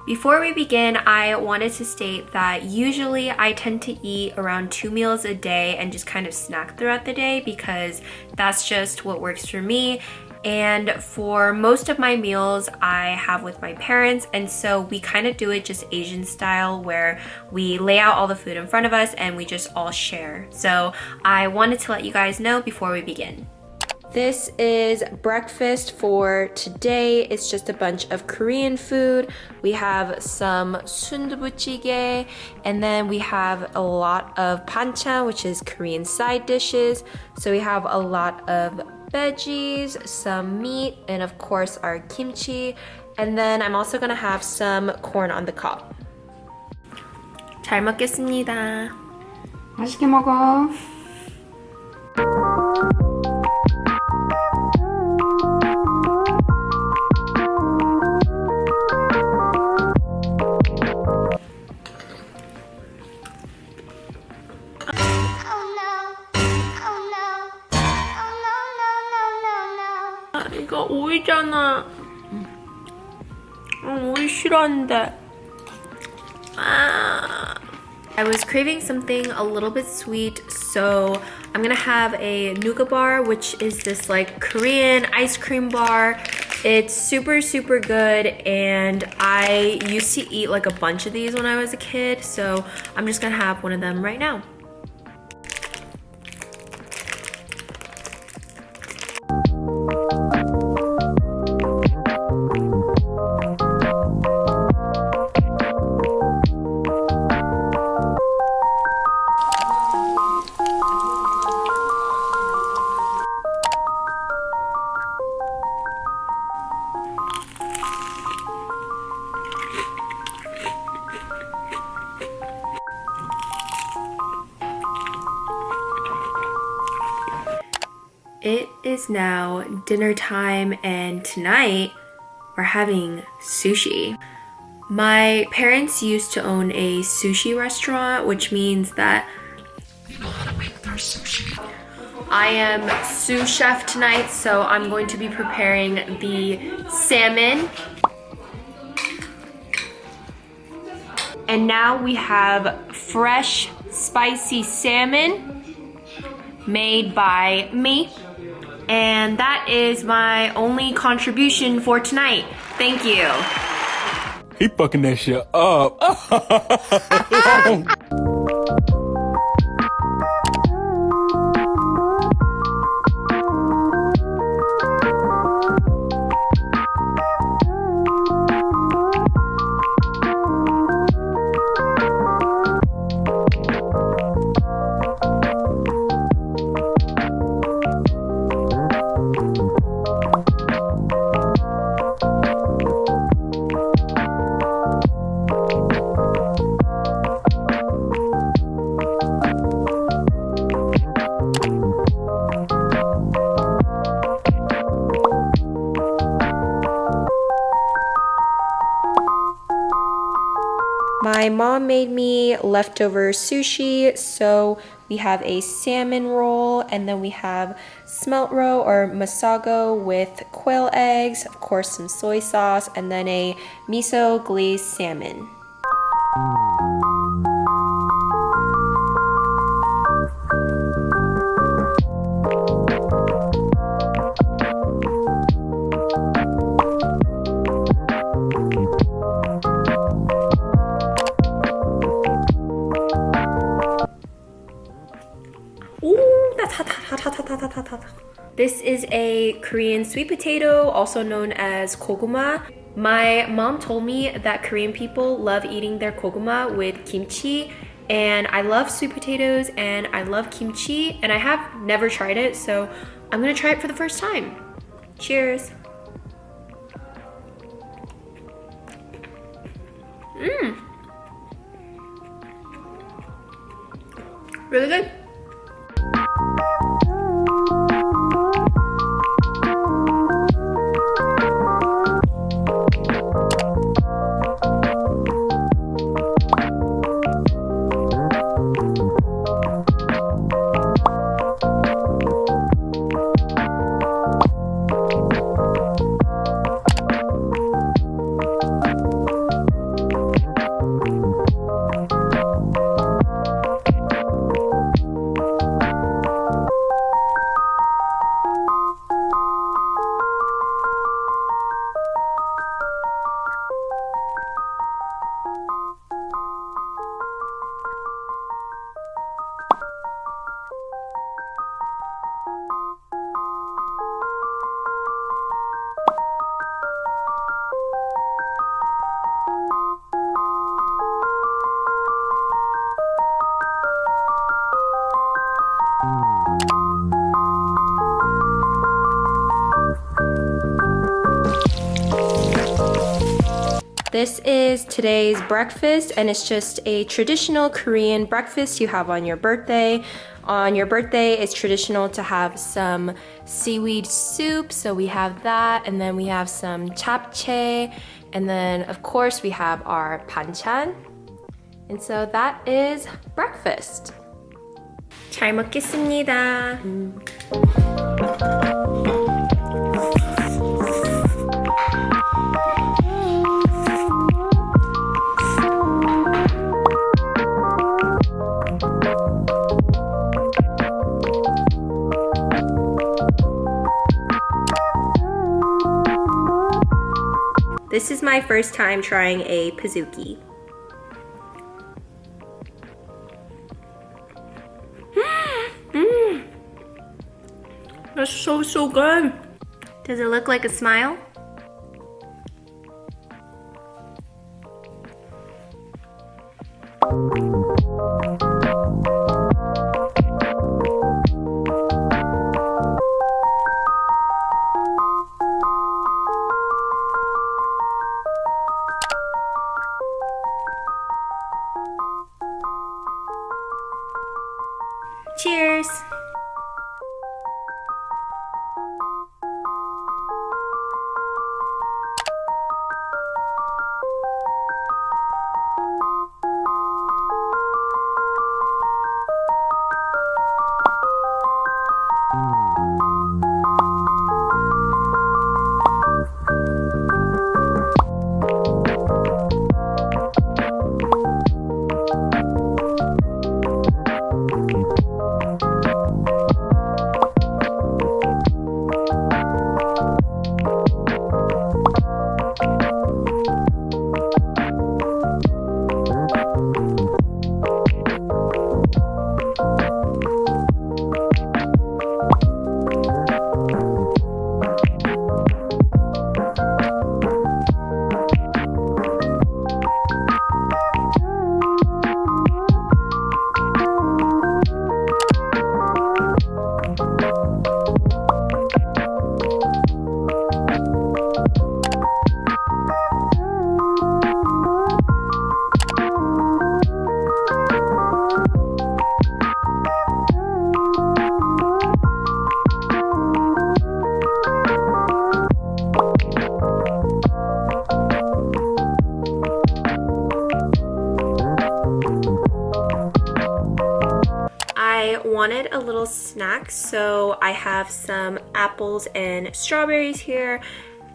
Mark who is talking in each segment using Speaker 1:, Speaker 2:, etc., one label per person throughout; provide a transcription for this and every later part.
Speaker 1: Before we begin, I wanted to state that usually I tend to eat around 2 meals a day and just kind of snack throughout the day because that's just what works for me. And for most of my meals, I have with my parents, and so we kind of do it just Asian style where we lay out all the food in front of us and we just all share. So I wanted to let you guys know before we begin. This is breakfast for today. It's just a bunch of Korean food. We have some sundubujjigae, and then we have a lot of banchan, which is Korean side dishes. So we have a lot of veggies, some meat, and of course our kimchi. And then I'm also gonna have some corn on the cob. 잘 먹겠습니다.
Speaker 2: 맛있게 먹어.
Speaker 1: 이거 오이잖아. 오이 싫어하는데. I was craving something a little bit sweet, so I'm gonna have a nougat bar, which is this like Korean ice cream bar. It's super good, and I used to eat like a bunch of these when I was a kid, so I'm just gonna have one of them right now. It is now dinner time, and tonight we're having sushi. My parents used to own a sushi restaurant, which means that we know how to make their sushi. I am sous chef tonight, so I'm going to be preparing the salmon. And now we have fresh, spicy salmon made by me. And that is my only contribution for tonight. Thank you.
Speaker 3: He fucking that shit up.
Speaker 1: My mom made me leftover sushi, so we have a salmon roll, and then we have smelt roe or masago with quail eggs, of course some soy sauce, and then a miso glazed salmon. Ooh, that's hot. This is a Korean sweet potato, also known as koguma. My mom told me that Korean people love eating their koguma with kimchi, and I love sweet potatoes and I love kimchi, and I have never tried it, so I'm gonna try it for the first time. Cheers. Really good. This is today's breakfast, and it's just a traditional Korean breakfast you have on your birthday. On your birthday, it's traditional to have some seaweed soup, so we have that, and then we have some japchae, and then of course we have our banchan. And so that is breakfast. 잘 먹겠습니다. This is my first time trying a pizookie. That's so good. Does it look like a smile? Cheers! I wanted a little snack, so I have some apples and strawberries here,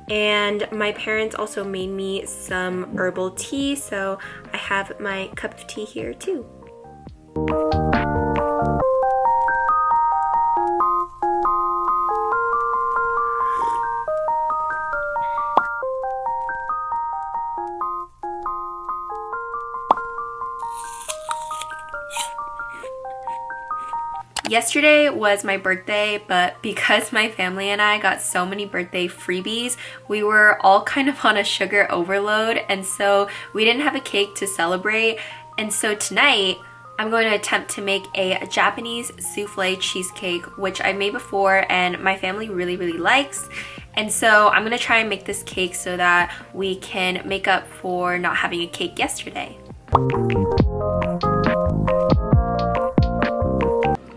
Speaker 1: and my parents also made me some herbal tea, so I have my cup of tea here too. Yesterday was my birthday, but because my family and I got so many birthday freebies, we were all kind of on a sugar overload, and so we didn't have a cake to celebrate. And so tonight, I'm going to attempt to make a Japanese souffle cheesecake, which I've made before and my family really likes. And so I'm gonna try and make this cake so that we can make up for not having a cake yesterday.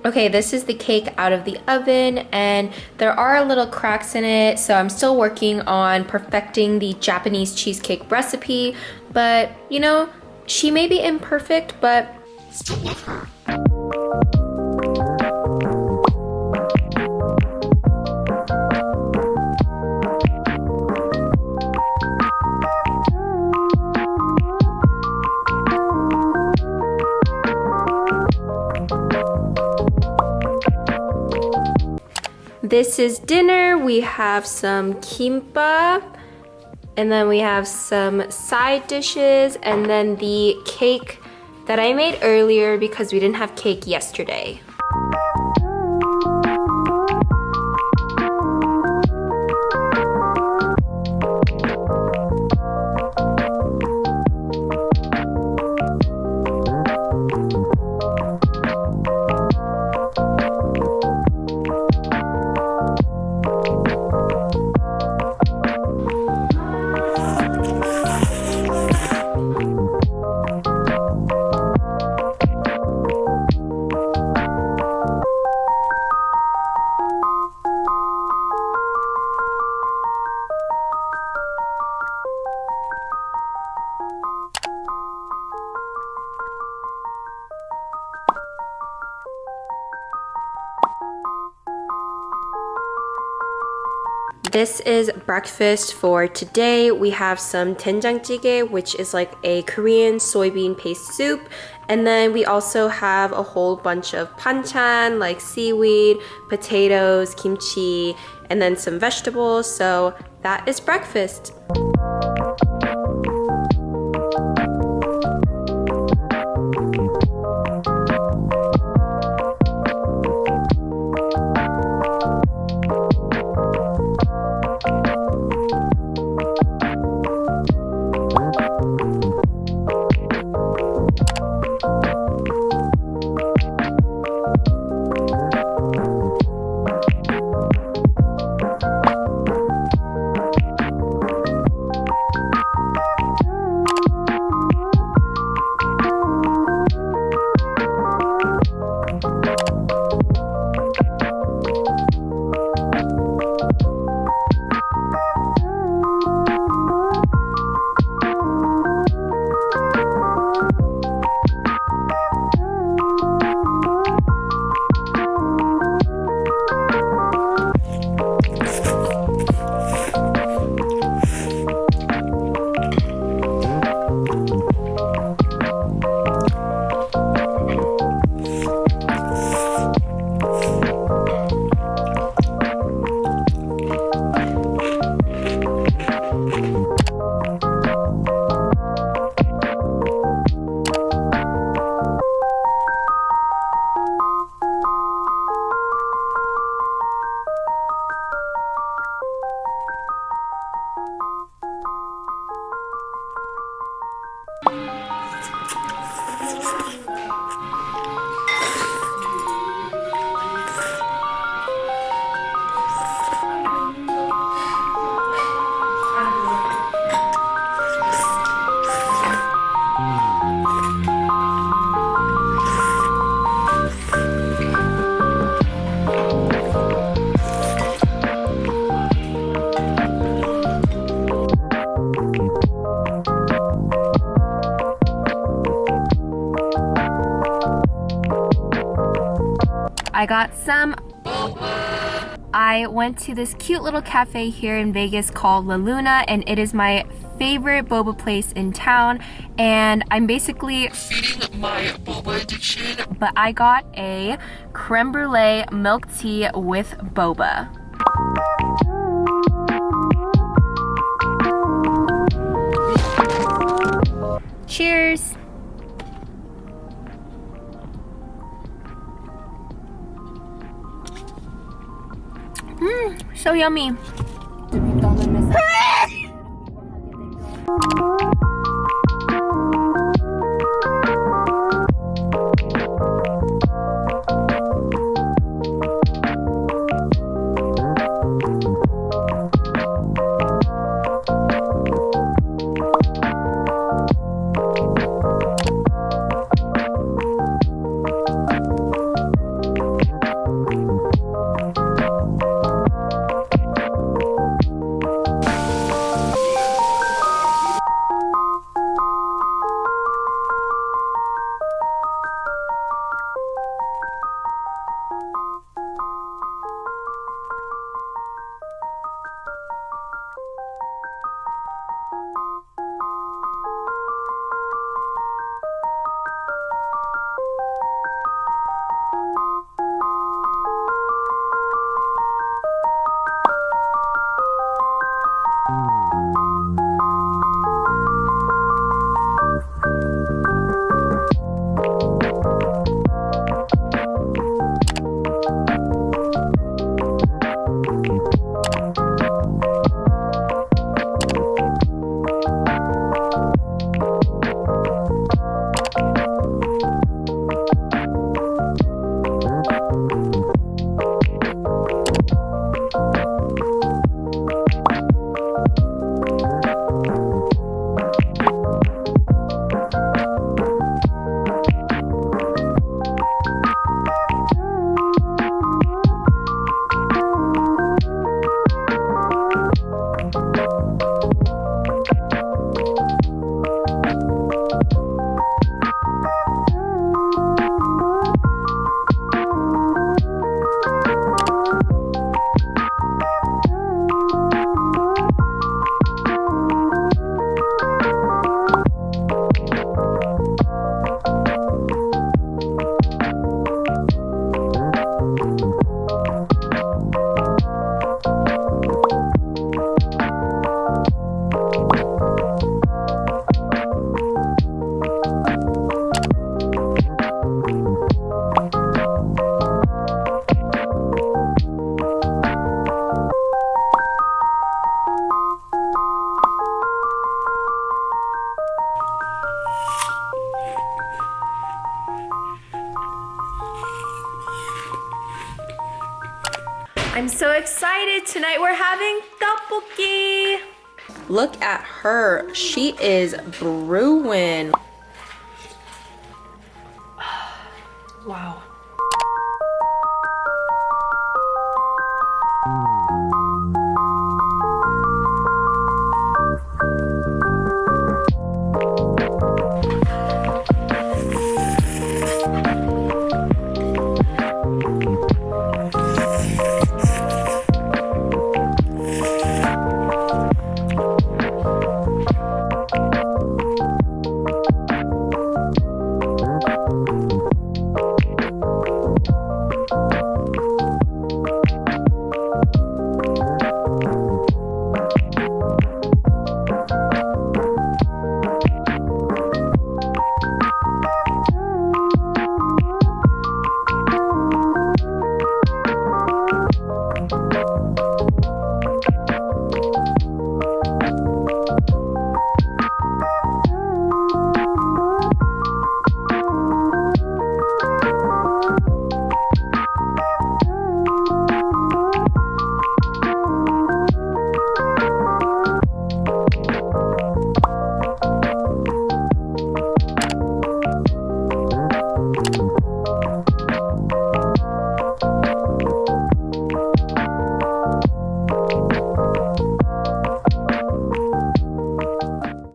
Speaker 1: Okay, this is the cake out of the oven, and there are little cracks in it, so I'm still working on perfecting the Japanese cheesecake recipe, but you know, she may be imperfect, but still love her. This is dinner. We have some kimbap, and then we have some side dishes, and then the cake that I made earlier because we didn't have cake yesterday. This is breakfast for today. We have some 된장찌개, which is like a Korean soybean paste soup. And then we also have a whole bunch of banchan, like seaweed, potatoes, kimchi, and then some vegetables. So that is breakfast. I got some boba. I went to this cute little cafe here in Vegas called La Luna, and it is my favorite boba place in town, and I'm basically feeding my boba addiction. But I got a creme brulee milk tea with boba. Cheers! So yummy. I'm so excited. Tonight we're having tteokbokki. Look at her. She is brewing. Wow.